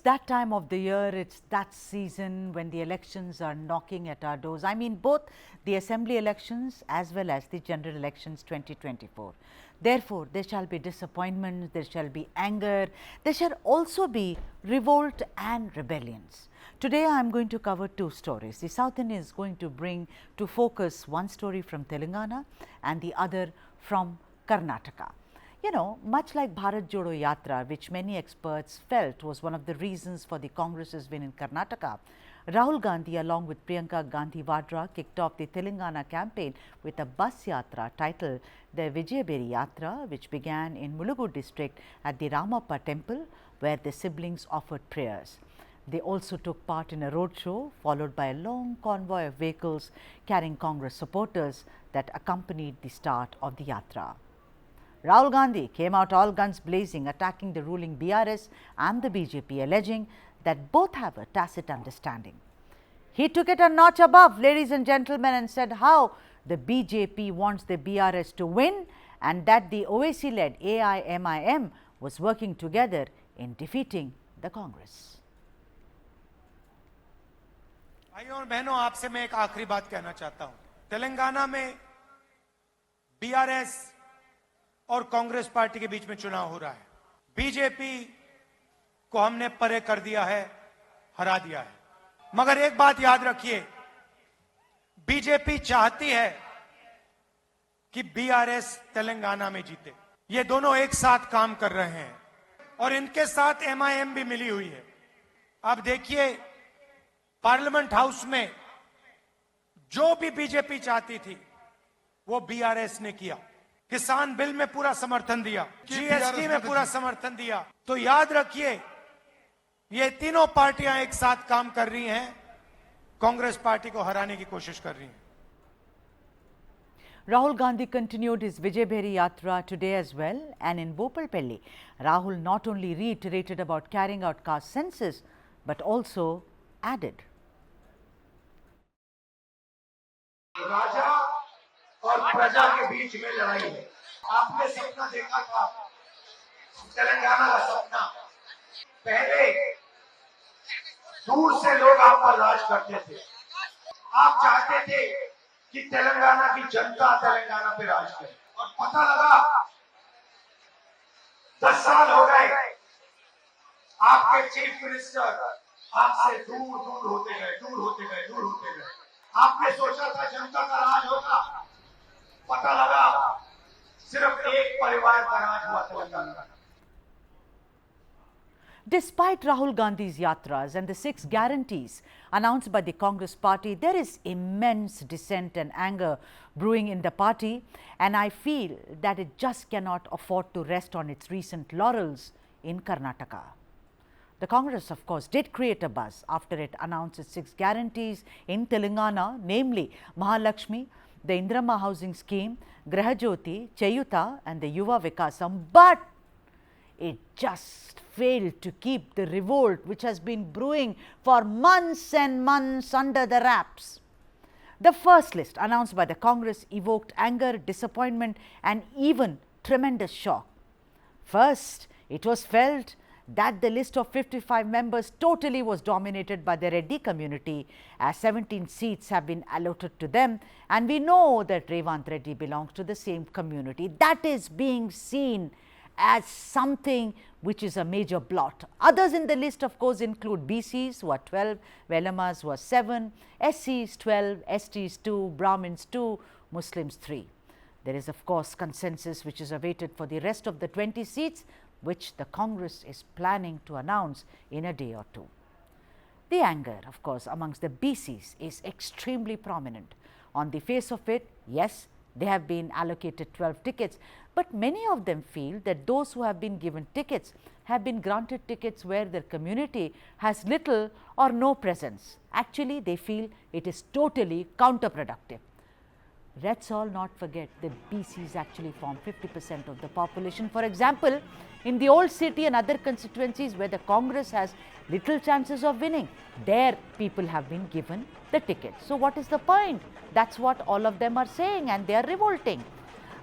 that time of the year, it's that season when the elections are knocking at our doors. I mean, both the assembly elections as well as the general elections 2024. Therefore, there shall be disappointments, there shall be anger, there shall also be revolt and rebellions. Today, I am going to cover two stories. The South Indian is going to bring to focus one story from Telangana and the other from Karnataka. You know, much like Bharat Jodo Yatra, which many experts felt was one of the reasons for the Congress's win in Karnataka, Rahul Gandhi along with Priyanka Gandhi Vadra kicked off the Telangana campaign with a bus yatra titled the Vijayaberi Yatra, which began in Mulugu district at the Ramappa temple, where the siblings offered prayers. They also took part in a roadshow followed by a long convoy of vehicles carrying Congress supporters that accompanied the start of the yatra. Rahul Gandhi came out all guns blazing, attacking the ruling BRS and the BJP, alleging that both have a tacit understanding. He took it a notch above, ladies and gentlemen, and said how the BJP wants the BRS to win and that the OAC-led AIMIM was working together in defeating the Congress. भाइयों और बहनों, आपसे मैं एक आखिरी बात कहना चाहता हूं। तेलंगाना में बीआरएस और कांग्रेस पार्टी के बीच में चुनाव हो रहा है। बीजेपी को हमने परे कर दिया है, हरा दिया है। मगर एक बात याद रखिए, बीजेपी चाहती है कि बीआरएस तेलंगाना में जीते। ये दोनों एक साथ काम कर रहे हैं और इनके साथ एमआईएम भी मिली हुई है। अब देखिए, पार्लियामेंट हाउस में जो भी बीजेपी चाहती थी वो बीआरएस ने किया। किसान बिल में पूरा समर्थन दिया, जीएसटी में पूरा समर्थन दिया। तो याद रखिए, ये तीनों पार्टियां एक साथ काम कर रही हैं, कांग्रेस पार्टी को हराने की कोशिश कर रही हैं। Rahul Gandhi continued his Vijayaberi Yatra today as well, and in Bopalpalli, Rahul not only reiterated about carrying out caste census but also added. राजा और प्रजा के बीच में लड़ाई है। आपने सपना देखा था, तेलंगाना का सपना। पहले दूर से लोग आप पर राज करते थे। आप चाहते थे कि तेलंगाना की जनता तेलंगाना पे राज करे, और पता लगा 10 साल हो गए, आपके चीफ मिनिस्टर आपसे दूर दूर होते गए, दूर होते गए, दूर होते गए। आपने सोचा था जनता का राज होगा, पता लगा सिर्फ एक परिवार का राज हुआ तेलंगाना का। Despite Rahul Gandhi's yatras and the 6 guarantees announced by the Congress party, there is immense dissent and anger brewing in the party, and I feel that it just cannot afford to rest on its recent laurels in Karnataka. The Congress, of course, did create a buzz after it announced its 6 guarantees in Telangana, namely Mahalakshmi, the Indrama housing scheme, Grahajyoti, Chayuta and the Yuva Vikasam, but it just failed to keep the revolt which has been brewing for months and months under the wraps. The first list announced by the Congress evoked anger, disappointment and even tremendous shock. First, it was felt that the list of 55 members totally was dominated by the Reddy community, as 17 seats have been allotted to them, and we know that Revant Reddy belongs to the same community. That is being seen as something which is a major blot. Others in the list, of course, include BCs who are 12, Velamas who are 7, SCs 12, STs 2, Brahmins 2, Muslims 3. There is, of course, consensus which is awaited for the rest of the 20 seats, which the Congress is planning to announce in a day or two. The anger, of course, amongst the BCs is extremely prominent. On the face of it, yes, they have been allocated 12 tickets, but many of them feel that those who have been given tickets have been granted tickets where their community has little or no presence. Actually, they feel it is totally counterproductive. Let's all not forget that BCs actually form 50% of the population. For example, in the old city and other constituencies where the Congress has little chances of winning, there people have been given the ticket. So what is the point? That's what all of them are saying, and they are revolting.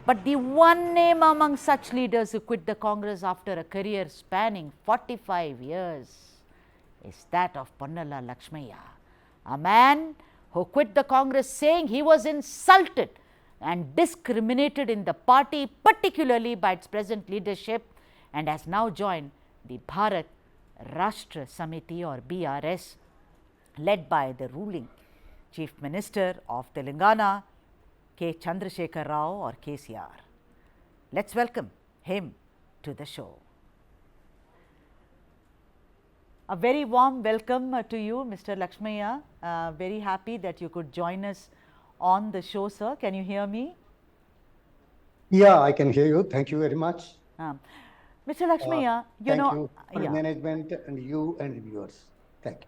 But the one name among such leaders who quit the Congress after a career spanning 45 years is that of Ponnala Lakshmaiah, a man who quit the Congress saying he was insulted and discriminated in the party, particularly by its present leadership, and has now joined the Bharat Rashtra Samiti or BRS, led by the ruling Chief Minister of Telangana, K. Chandrasekhar Rao or KCR. Let's welcome him to the show. A very warm welcome to you, Mr. Lakshmaiah. Very happy that you could join us on the show, sir. Can you hear me? Yeah, I can hear you. Thank you very much. Mr. Lakshmaiah, Thank you for management and you and viewers. Thank you.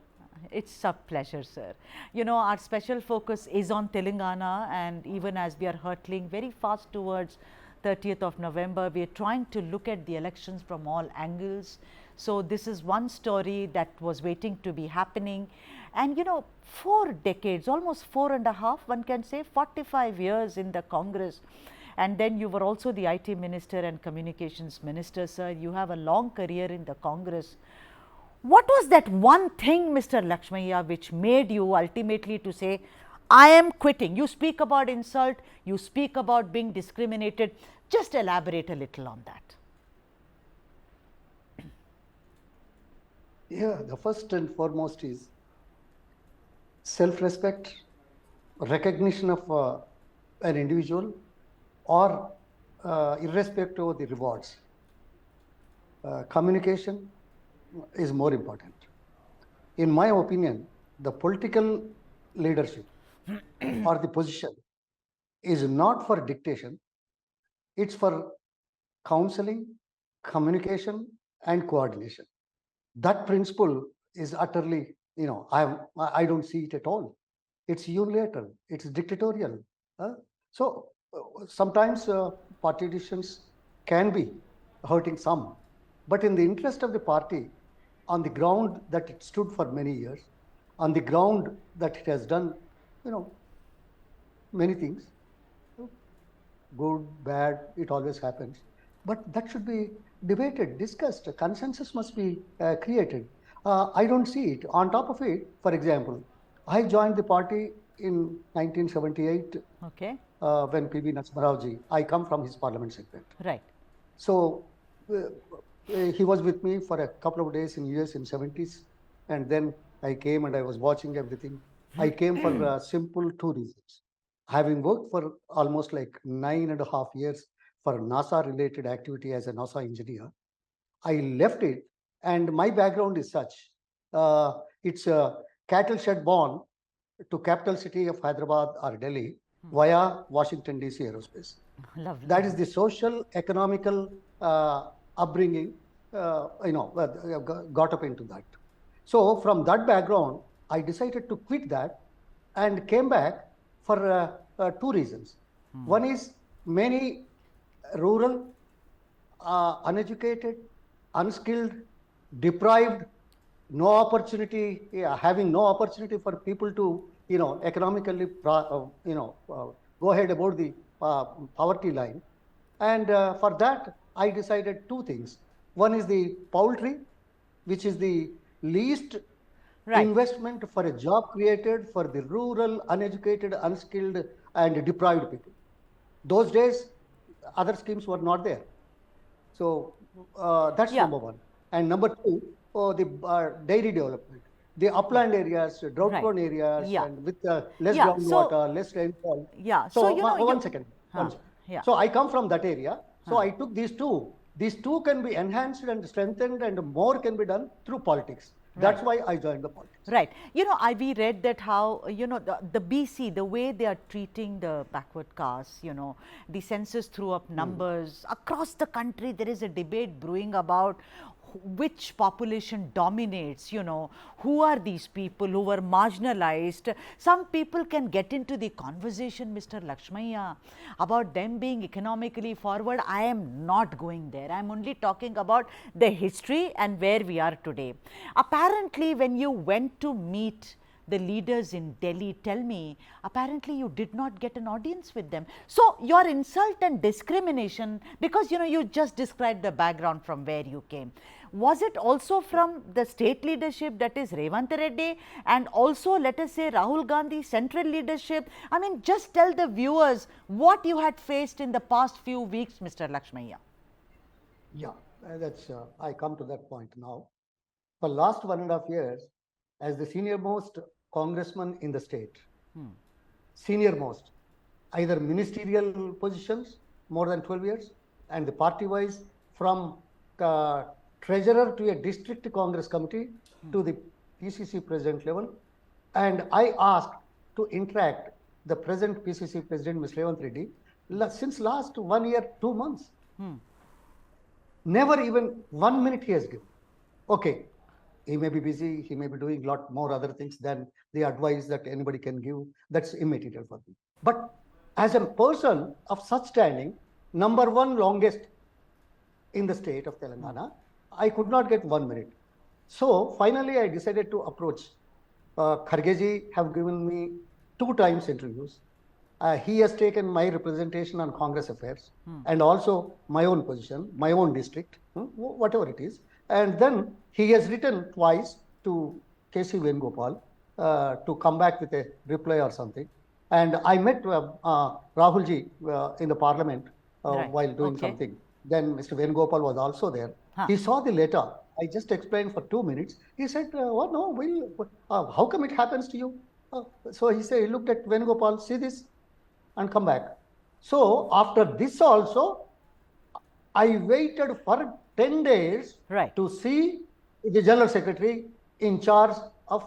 It's a pleasure, sir. You know, our special focus is on Telangana, and even as we are hurtling very fast towards 30th of November, we are trying to look at the elections from all angles. So this is one story that was waiting to be happening. And you know, 4 decades, almost 4.5, one can say 45 years in the Congress. And then you were also the IT Minister and Communications Minister, sir. You have a long career in the Congress. What was that one thing, Mr. Lakshmaiah, which made you ultimately to say, I am quitting? You speak about insult, you speak about being discriminated. Just elaborate a little on that. Yeah, the first and foremost is self-respect, recognition of an individual, or irrespective of the rewards. Communication is more important. In my opinion, the political leadership or the position is not for dictation, it's for counseling, communication, and coordination. That principle is utterly, I don't see it at all. It's unilateral, it's dictatorial. So sometimes party decisions can be hurting some, but in the interest of the party, on the ground that it stood for many years, on the ground that it has done, many things, good, bad, it always happens. But that should be debated, discussed, a consensus must be created. I don't see it. On top of it, for example, I joined the party in 1978 when P.B. Narasimha, I come from his parliament segment. Right. So he was with me for a couple of days in US in 70s, and then I came and I was watching everything. I came for simple 2 reasons. Having worked for almost like 9.5 years for NASA related activity as a NASA engineer, I left it, and my background is such. It's a cattle shed born to capital city of Hyderabad or Delhi via Washington DC aerospace. Lovely. That is the social, economical upbringing, got up into that. So from that background, I decided to quit that and came back for 2 reasons. One is many rural, uneducated, unskilled, deprived, no opportunity, having no opportunity for people to, economically, go ahead about the poverty line. And for that, I decided 2 things. One is the poultry, which is the least investment for a job created for the rural, uneducated, unskilled, and deprived people. Those days, other schemes were not there. So that's number 1. And number 2, the dairy development. The upland areas, drought-prone areas, and with less groundwater, less rainfall. So, one second. So I come from that area. So I took these 2. These 2 can be enhanced and strengthened, and more can be done through politics. That's why I joined the politics. Right. We read that how, the BC, the way they are treating the backward castes, the census threw up numbers. Across the country, there is a debate brewing about which population dominates, who are these people who were marginalized. Some people can get into the conversation, Mr. Lakshmaiah, about them being economically forward. I am not going there. I am only talking about the history and where we are today. Apparently, when you went to meet the leaders in Delhi tell me apparently you did not get an audience with them. So your insult and discrimination, because you just described the background from where you came, was it also from the state leadership, that is Revanth Reddy, and also let us say Rahul Gandhi central leadership? I mean, just tell the viewers what you had faced in the past few weeks, Mr. Lakshmaiah. Yeah, I come to that point now. For last 1.5 years, as the senior most congressman in the state, senior most, either ministerial positions more than 12 years, and the party wise from treasurer to a district Congress committee to the PCC president level. And I asked to interact the present PCC president, Mr. Revanth Reddy, since last 1 year, 2 months. Never even 1 minute he has given. Okay, he may be busy, he may be doing a lot more other things than the advice that anybody can give. That's immaterial for me. But as a person of such standing, number one longest in the state of Telangana, I could not get 1 minute. So finally, I decided to approach. Khargeji have given me 2 times interviews. He has taken my representation on Congress affairs and also my own position, my own district, whatever it is. And then he has written twice to KC Venugopal to come back with a reply or something. And I met Rahulji in the parliament while doing something. Then Mr. Venugopal was also there. He saw the letter. I just explained for 2 minutes. He said, "Oh no, how come it happens to you?" So he said, he looked at Venugopal, see this, and come back. So after this also, I waited for 10 days to see the General Secretary in charge of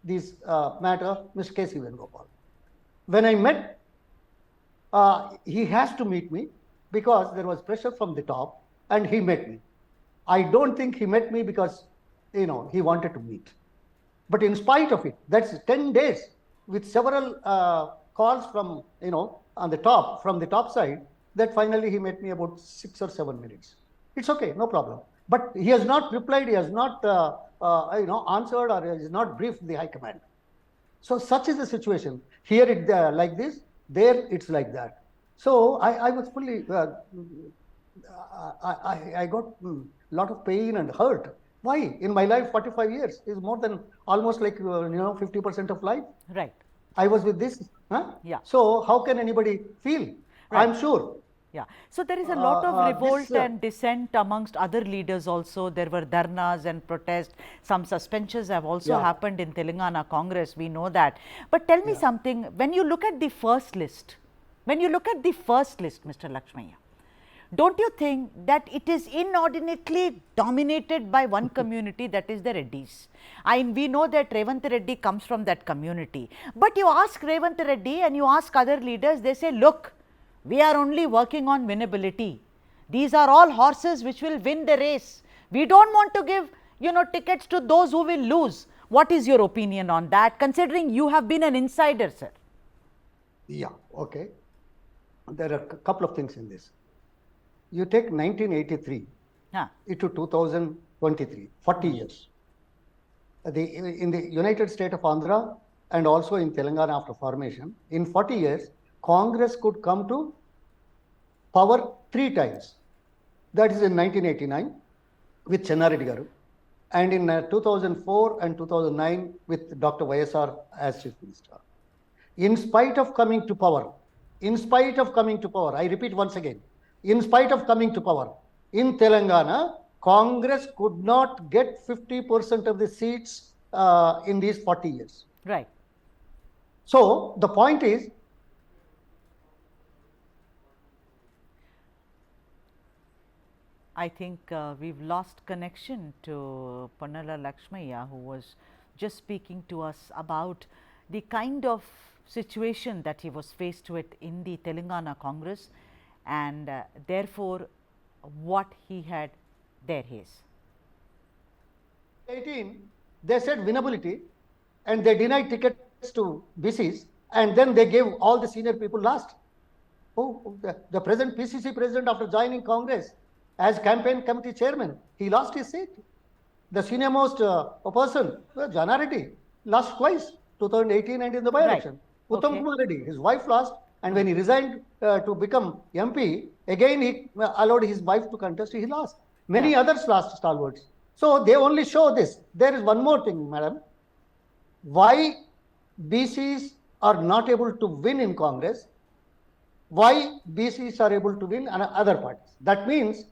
this matter, Mr. KC Venugopal. When I met, he has to meet me because there was pressure from the top, and he met me. I don't think he met me because, he wanted to meet. But in spite of it, that's 10 days with several calls from, on the top, from the top side, that finally he met me about 6 or 7 minutes. It's okay, no problem. But he has not replied, he has not, answered, or he has not briefed the High Command. So such is the situation. Here it's like this, there it's like that. So I was fully, I got a lot of pain and hurt. Why? In my life, 45 years is more than almost like, 50% of life. Right. I was with this. Yeah. So how can anybody feel? Right. I'm sure. Yeah. So there is a lot of revolt and dissent amongst other leaders also. There were dharnas and protests. Some suspensions have also happened in Telangana Congress. We know that. But tell me something. When you look at the first list, Mr. Lakshmaiah, don't you think that it is inordinately dominated by one community, that is the Reddys? We know that Revanth Reddy comes from that community. But you ask Revanth Reddy and you ask other leaders, they say, look, we are only working on winnability. These are all horses which will win the race. We don't want to give, tickets to those who will lose. What is your opinion on that, considering you have been an insider, sir? Yeah, okay. There are a couple of things in this. You take 1983 into 2023, 40 years. In the United State of Andhra and also in Telangana after formation, in 40 years, Congress could come to power 3 times. That is in 1989 with Chennareddy Garu, and in 2004 and 2009 with Dr. YSR as Chief Minister. In spite of coming to power, I repeat once again, in spite of coming to power, in Telangana, Congress could not get 50% of the seats in these 40 years. Right. So the point is, I think we've lost connection to Ponnala Lakshmaiah, who was just speaking to us about the kind of situation that he was faced with in the Telangana Congress, and therefore what he had there is. 18, they said winnability, and they denied tickets to BCs, and then they gave all the senior people last. The present PCC president, after joining Congress as campaign committee chairman, he lost his seat. The senior most person, Jana Reddy, lost twice. 2018 and in the by-election. Right. Uttam Okay. Kumar Reddy, his wife lost, and when he resigned to become MP, again he allowed his wife to contest, he lost. Many Yeah. others lost stalwarts. So they only show this. There is one more thing, madam. Why BCs are not able to win in Congress, why BCs are able to win in other parties. That means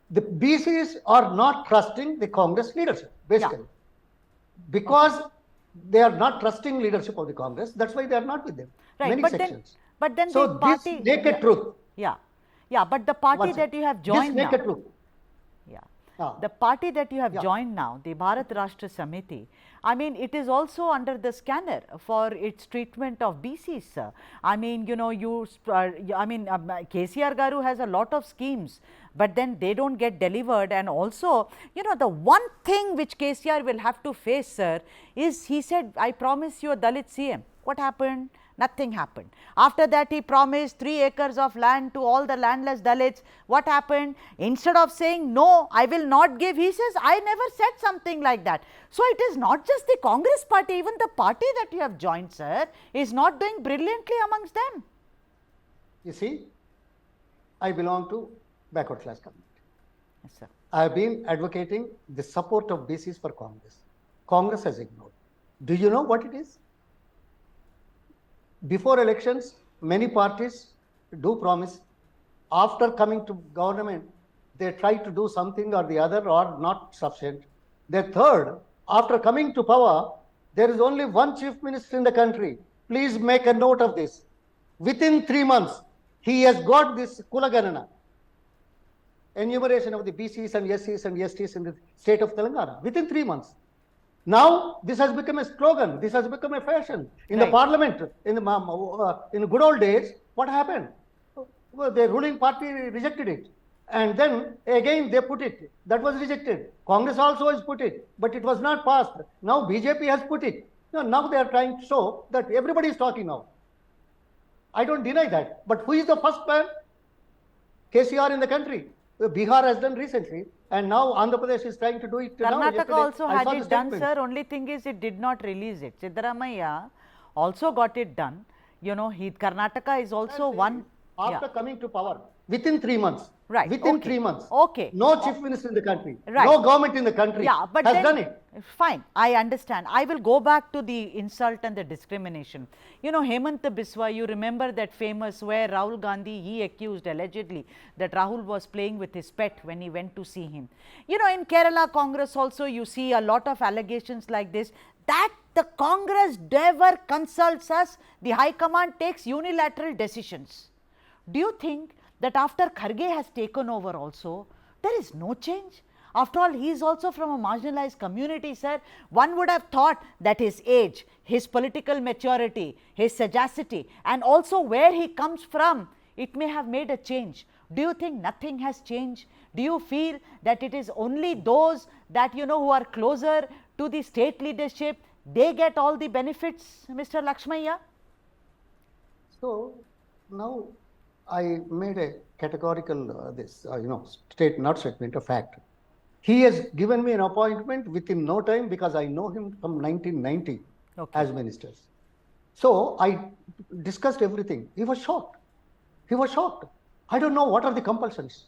the BCs are not trusting the Congress leadership, basically. Because they are not trusting leadership of the Congress, that's why they are not with them. Right. Many sections. But then So the party. this naked truth. Yeah. Yeah. But the party One that second. you have This joined now. naked truth. Yeah. Ah. The party that you have Yeah. joined now, the Bharat Rashtra Samiti, I mean, it is also under the scanner for its treatment of BCs, sir. I mean, you know, KCR Garu has a lot of schemes, but then they don't get delivered. And also, you know, the one thing which KCR will have to face, sir, is he said, I promise you a Dalit CM. What happened? Nothing happened. After that, he promised 3 acres of land to all the landless Dalits. What happened? Instead of saying, no, I will not give, he says, I never said something like that. So it is not just the Congress party, even the party that you have joined, sir, is not doing brilliantly amongst them. You see, I belong to backward class community. Yes, sir. I have been advocating the support of BCs for Congress. Congress has ignored. Do you know what it is? Before elections, many parties do promise. After coming to government, they try to do something or the other or not sufficient. The third, after coming to power, there is only one chief minister in the country. Please make a note of this. Within 3 months, he has got this Kulaganana, enumeration of the BCs and SCs and STs in the state of Telangana, within 3 months. Now, this has become a slogan. This has become a fashion. In the parliament, in the good old days, what happened? Well, the ruling party rejected it. And then again they put it. That was rejected. Congress also has put it, but it was not passed. Now BJP has put it. Now they are trying to show that everybody is talking now. I don't deny that. But who is the first man? KCR in the country. Bihar has done recently, and now Andhra Pradesh is trying to do it. Karnataka also I had saw the it done, statement. sir. Only thing is, it did not release it. Siddaramaiah also got it done. You know, Karnataka is also one. After coming to power, within 3 months. Right. Within Okay. 3 months. Okay. No chief minister in the country. Right. No government in the country Yeah, but has then, done it. fine, I understand. I will go back to the insult and the discrimination. You know, Hemant Biswa, you remember that famous where Rahul Gandhi, he accused allegedly that Rahul was playing with his pet when he went to see him. You know, in Kerala Congress also, you see a lot of allegations like this, that the Congress never consults us, the High Command takes unilateral decisions. Do you think that after Kharge has taken over also, there is no change? After all, he is also from a marginalized community, sir. One would have thought that his age, his political maturity, his sagacity, and also where he comes from, it may have made a change. Do you think nothing has changed? Do you feel that it is only those that, you know, who are closer to the state leadership, they get all the benefits, Mr. Lakshmaiah? So now I made a categorical statement, a fact. He has given me an appointment within no time because I know him from 1990 as ministers. So I discussed everything. He was shocked. He was shocked. I don't know what are the compulsions.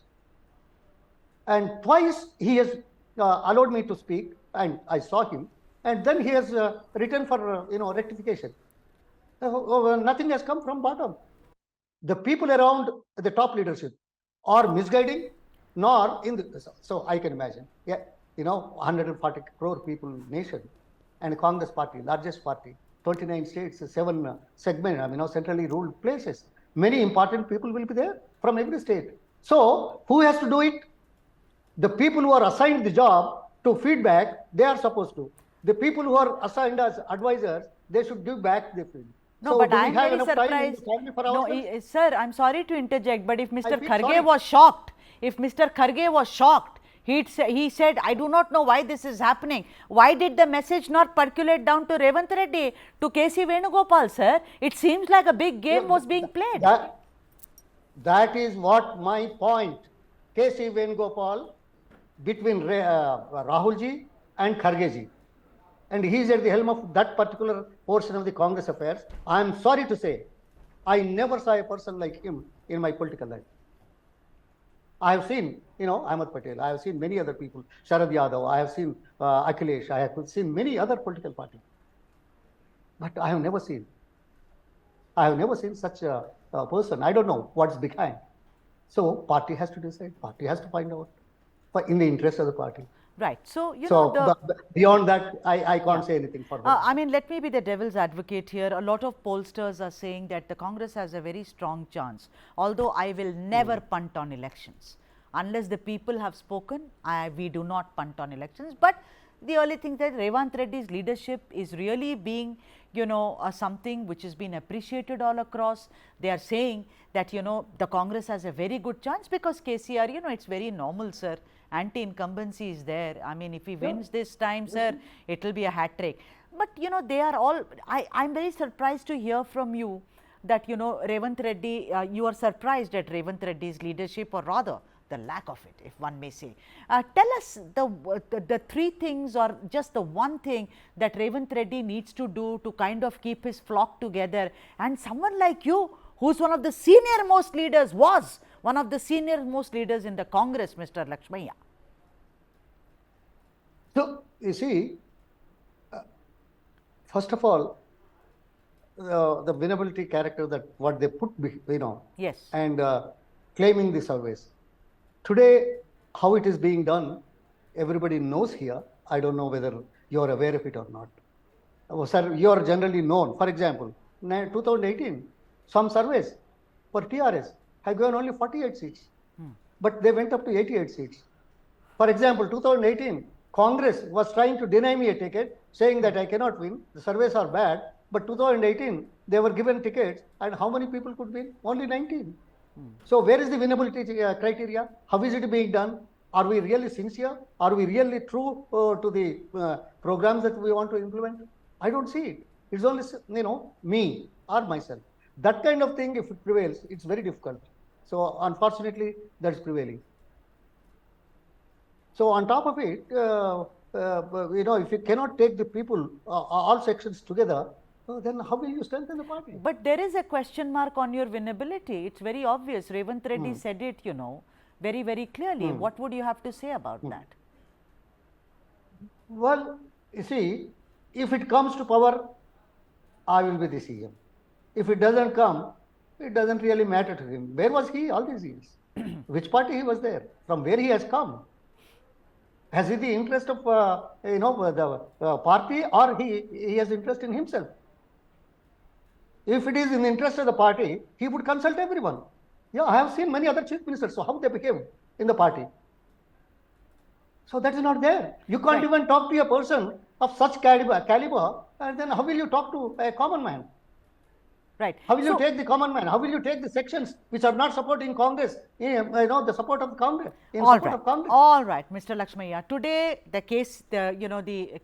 And twice he has allowed me to speak, and I saw him. And then he has written for rectification. Nothing has come from bottom. The people around the top leadership are misguiding, nor in the, so I can imagine, 140 crore people nation, and Congress party, largest party, 29 states, 7 segment, centrally ruled places. Many important people will be there from every state. So who has to do it? The people who are assigned the job to feedback, they are supposed to. The people who are assigned as advisors, they should give back the feedback. No, So but do we I am have very enough time in surprised. the family for No, ourselves? sir, I am sorry to interject, but if Mr. feel Kharge sorry. was shocked, if Mr. Kharge was shocked, he said, I do not know why this is happening. Why did the message not percolate down to Revanth Reddy, to KC Venugopal, sir? It seems like a big game was being played. That is what my point. KC Venugopal, between Rahulji and Khargeji. and he is at the helm of that particular portion of the Congress affairs. I am sorry to say, I never saw a person like him in my political life. I have seen, Ahmed Patel. I have seen many other people, Sharad Yadav. I have seen Akhilesh. I have seen many other political parties. But I have never seen such a person. I don't know what's behind. So party has to decide. Party has to find out in the interest of the party. Right. So, beyond that, I can't say anything further. I mean, let me be the devil's advocate here. A lot of pollsters are saying that the Congress has a very strong chance. Although I will never punt on elections. Unless the people have spoken, we do not punt on elections. But the only thing that Revanth Reddy's leadership is really being, something which has been appreciated all across. They are saying that, the Congress has a very good chance because KCR, it's very normal, sir. Anti-incumbency is there. I mean, if he wins this time, sir, it will be a hat trick. But, they are all, I'm very surprised to hear from you that, Revanth Reddy, you are surprised at Revanth Reddy's leadership, or rather, the lack of it, if one may say. Tell us the three things, or just the one thing that Revanth Reddy needs to do to kind of keep his flock together, and someone like you, who's one of the senior most leaders, was one of the senior most leaders in the Congress, Mr. Lakshmaiah. So, you see, first of all, the winnability character, that what they put, yes, and claiming the surveys. Today, how it is being done, everybody knows here. I don't know whether you are aware of it or not. Sir, you are generally known. For example, 2018, some surveys for TRS have given only 48 seats, but they went up to 88 seats. For example, 2018, Congress was trying to deny me a ticket, saying that I cannot win. The surveys are bad. But 2018, they were given tickets, and how many people could win? Only 19. So where is the winnability criteria? How is it being done? Are we really sincere? Are we really true to the programs that we want to implement? I don't see it. It's only, me or myself. That kind of thing, if it prevails, it's very difficult. So unfortunately, that's prevailing. So on top of it, if you cannot take the people, all sections together, then how will you strengthen the party? But there is a question mark on your winnability. It's very obvious. Revanth Reddy said it, very, very clearly. What would you have to say about that? Well, you see, if it comes to power, I will be the CM. If it doesn't come, it doesn't really matter to him. Where was he all these years? Which party he was there? From where he has come? Has he the interest of the party, or he has interest in himself? If it is in the interest of the party, he would consult everyone. Yeah, I have seen many other chief ministers, so how they behave in the party. So that is not there. You can't even talk to a person of such caliber, and then how will you talk to a common man? Right. How will you take the common man? How will you take the sections which are not supporting Congress, the support of Congress, All right, Mr. Lakshmaiah. Today, the case, the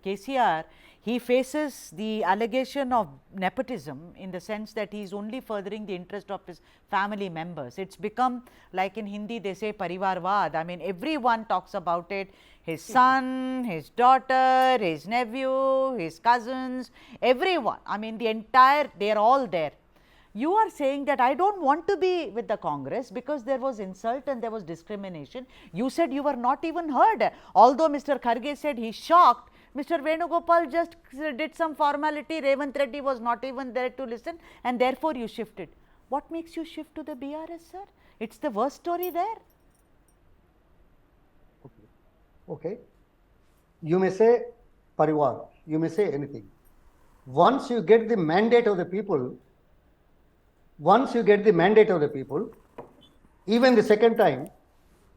KCR, he faces the allegation of nepotism, in the sense that he is only furthering the interest of his family members. It's become, like in Hindi, they say parivarvad. I mean, everyone talks about it. His son, his daughter, his nephew, his cousins, everyone. I mean, they are all there. You are saying that I don't want to be with the Congress because there was insult and there was discrimination. You said you were not even heard. Although Mr. Kharge said he's shocked, Mr. Venugopal just did some formality. Revanth Reddy was not even there to listen, and therefore you shifted. What makes you shift to the BRS, sir? It's the worst story there. Okay. You may say parivar, you may say anything. Once you get the mandate of the people, even the second time,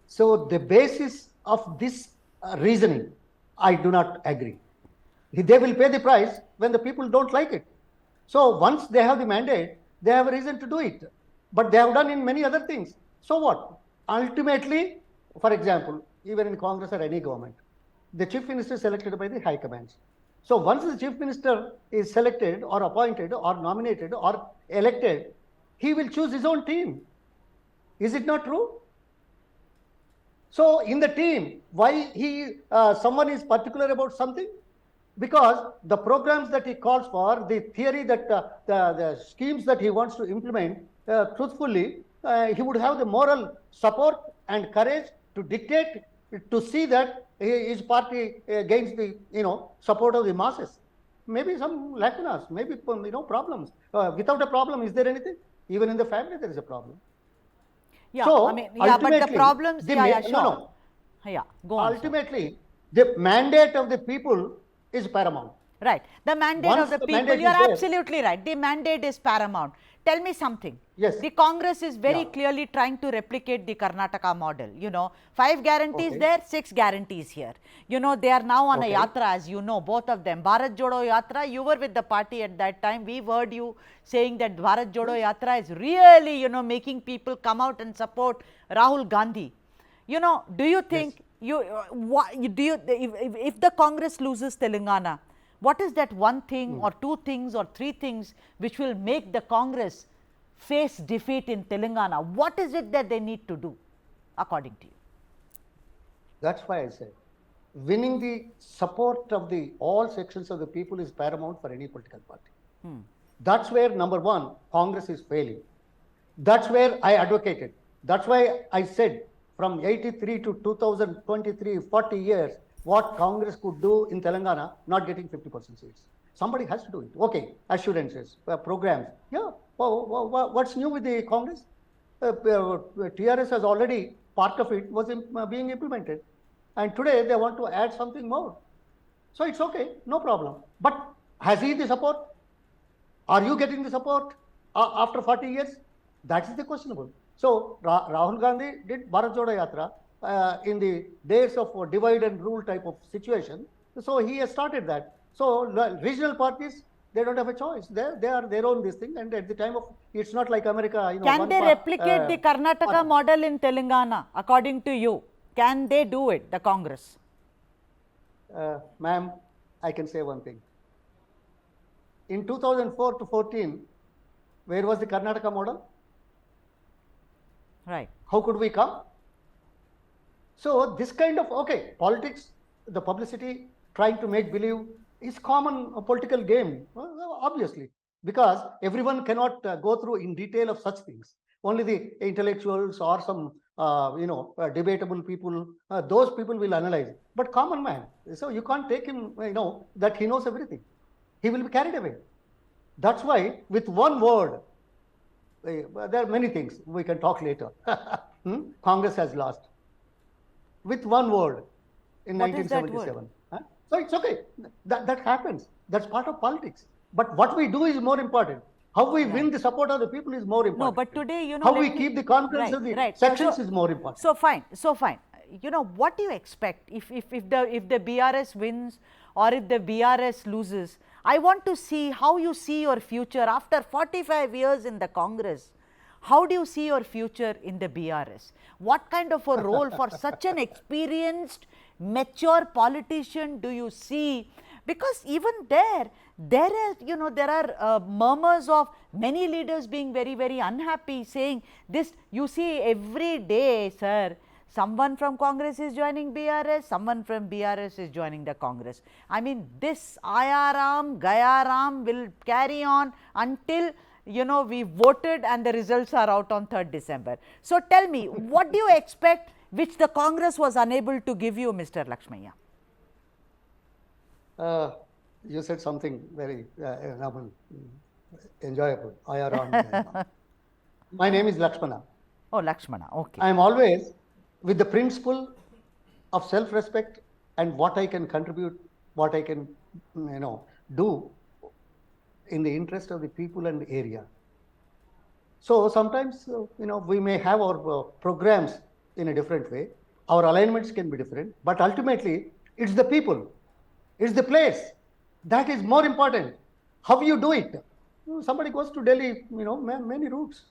so the basis of this reasoning, I do not agree. They will pay the price when the people don't like it. So once they have the mandate, they have a reason to do it. But they have done in many other things. So what? Ultimately, for example, even in Congress or any government, the chief minister is selected by the high commands. So once the chief minister is selected or appointed or nominated or elected, he will choose his own team. Is it not true? So in the team, why someone is particular about something? because the programs that he calls for, the theory that the schemes that he wants to implement, truthfully, he would have the moral support and courage to dictate, to see that his party gains the support of the masses. Maybe some lacunas, maybe problems. Without a problem, is there anything? Even in the family, there is a problem. Yeah, So, I mean, yeah, but the problems, sure. No. Yeah, go on. Ultimately, the mandate of the people is paramount. Right. The mandate of the people, you are absolutely right. The mandate is paramount. Tell me something. Yes. The Congress is very clearly trying to replicate the Karnataka model. 5 guarantees there, 6 guarantees here. They are now on a yatra, as you know, both of them. Bharat Jodo Yatra, you were with the party at that time. We've heard you saying that Bharat Jodo Yatra is really, making people come out and support Rahul Gandhi. Do you think, if the Congress loses Telangana, what is that one thing or two things or three things which will make the Congress face defeat in Telangana? What is it that they need to do, according to you? That's why I said, winning the support of all sections of the people is paramount for any political party. That's where, number one, Congress is failing. That's where I advocated. That's why I said, from 83 to 2023, 40 years, what Congress could do in Telangana, not getting 50% seats. Somebody has to do it. Okay, assurances, programs. Yeah, what's new with the Congress? TRS has already, part of it was being implemented. And today they want to add something more. So it's okay, no problem. But has he the support? Are you getting the support after 40 years? That is the questionable. So Rahul Gandhi did Bharat Jodo Yatra in the days of divide and rule type of situation. So he has started that. So regional parties, they don't have a choice. They are their own this thing. And at the time of, it's not like America. Can they replicate the Karnataka model in Telangana, according to you? Can they do it, the Congress? Ma'am, I can say one thing. In 2004 to 14, where was the Karnataka model? Right. How could we come? So this kind of, politics, the publicity, trying to make believe is common political game, obviously, because everyone cannot go through in detail of such things. Only the intellectuals or some, debatable people, those people will analyze. But common man, so you can't take him, that he knows everything. He will be carried away. That's why, with one word, there are many things we can talk later. Congress has lost. With one word in 1977. So it's okay. That happens. That's part of politics. But what we do is more important. How we win the support of the people is more important. No, but today, how we keep the confidence of the sections is more important. So fine. What do you expect if the BRS wins or if the BRS loses? I want to see how you see your future after 45 years in the Congress. How do you see your future in the BRS? What kind of a role for such an experienced, mature politician do you see? Because even there are murmurs of many leaders being very, very unhappy, saying this. You see every day, sir, someone from Congress is joining BRS, someone from BRS is joining the Congress. I mean, this Ayaram, Gayaram will carry on until we voted and the results are out on 3rd December. So tell me, what do you expect which the Congress was unable to give you, Mr. Lakshmaiah? You said something very enjoyable. Ayaram. My name is Lakshmana. Oh, Lakshmana, okay. I am always with the principle of self-respect and what I can contribute, what I can, do in the interest of the people and the area. So sometimes, we may have our programs in a different way. Our alignments can be different, but ultimately, it's the people, it's the place that is more important. How you do it? Somebody goes to Delhi, many routes.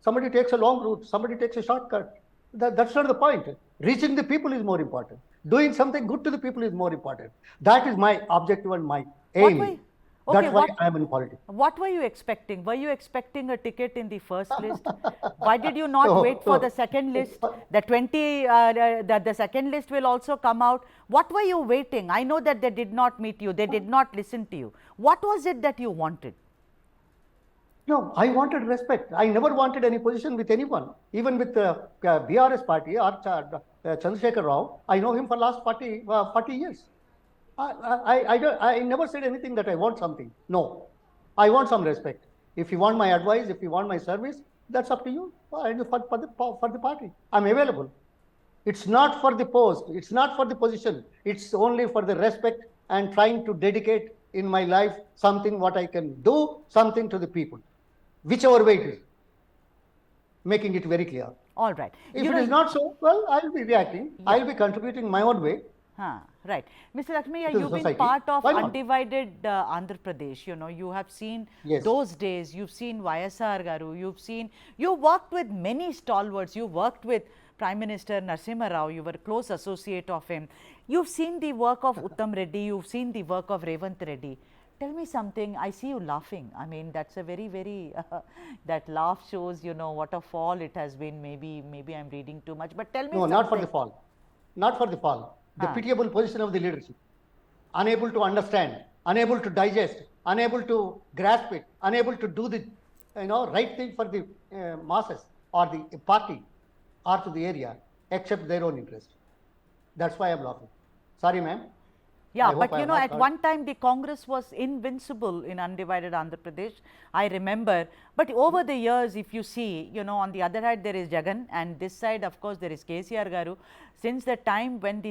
Somebody takes a long route, somebody takes a shortcut. That's not the point. Reaching the people is more important. Doing something good to the people is more important. That is my objective and my aim. Okay, That's why I am in politics. what were you expecting? Were you expecting a ticket in the first list? Why did you not wait for the second list? The 20, the second list will also come out. What were you waiting? I know that they did not meet you. They did not listen to you. What was it that you wanted? No, I wanted respect. I never wanted any position with anyone, even with the BRS party or Chandrasekhar Rao. I know him for last 40 years. I never said anything that I want something. No, I want some respect. If you want my advice, if you want my service, that's up to you. And for the party, I'm available. It's not for the post. It's not for the position. It's only for the respect and trying to dedicate in my life something what I can do, something to the people, whichever way it is. Making it very clear. All right. If it is not so, well, I'll be reacting. Yeah. I'll be contributing my own way. Right. Mr. Lakshmaiah, you've been part of undivided Andhra Pradesh. You know, you have seen those days, you've seen YSR Garu, you worked with many stalwarts, you worked with Prime Minister Narasimha Rao, you were a close associate of him. You've seen the work of Uttam Reddy, you've seen the work of Revant Reddy. Tell me something, I see you laughing. I mean, that's a very, that laugh shows, you know, what a fall it has been. Maybe I'm reading too much, but tell me something. No, not for the fall. Not for the fall. The pitiable position of the leadership. Unable to understand, unable to digest, unable to grasp it, unable to do the right thing for the masses or the party or to the area, except their own interest. That's why I'm laughing. Sorry, ma'am. Yeah, but you know, at one time the Congress was invincible in undivided Andhra Pradesh, I remember. But over the years, if you see, you know, on the other side there is Jagan, and this side, of course, there is KCR Garu. Since the time when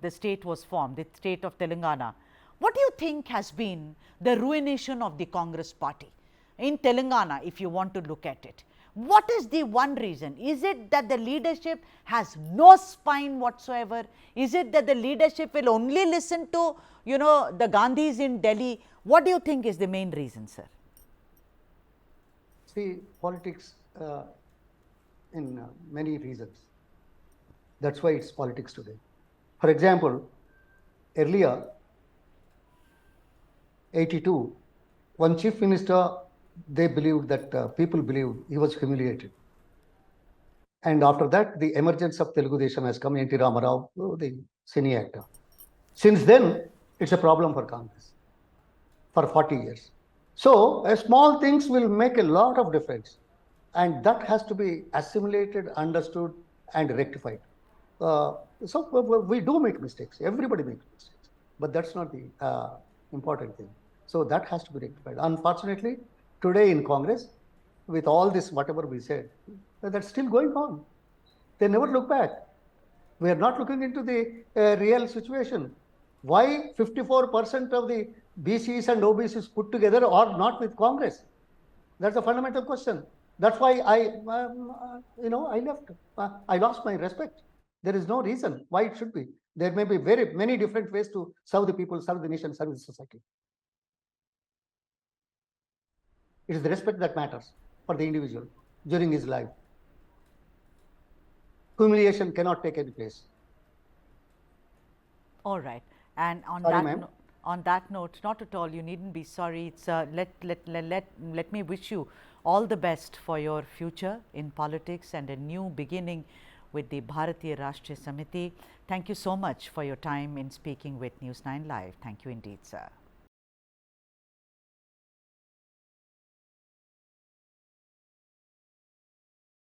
the state was formed, the state of Telangana, what do you think has been the ruination of the Congress party in Telangana, if you want to look at it? What is the one reason? Is it that the leadership has no spine whatsoever? Is it that the leadership will only listen to, you know, the Gandhis in Delhi? What do you think is the main reason, sir? See, politics in many reasons. That's why it's politics today. For example, earlier, 82, one chief minister, they believed that people believed he was humiliated. And after that, the emergence of Telugu Desam has come, N.T. Ramarao, the senior actor. Since then, it's a problem for Congress for 40 years. So, small things will make a lot of difference. And that has to be assimilated, understood, and rectified. So, we do make mistakes. Everybody makes mistakes. But that's not the important thing. So, that has to be rectified. Unfortunately, today in Congress, with all this, whatever we said, that's still going on. They never look back. We are not looking into the real situation. Why 54% of the BCs and OBCs put together are not with Congress? That's a fundamental question. That's why I left. I lost my respect. There is no reason why it should be. There may be very many different ways to serve the people, serve the nation, serve the society. It is the respect that matters for the individual during his life. Humiliation cannot take any place. All right. And on that note, not at all, you needn't be sorry. It's let me wish you all the best for your future in politics and a new beginning with the Bharatiya Rashtriya Samiti. Thank you so much for your time in speaking with News9 Live. Thank you indeed, sir.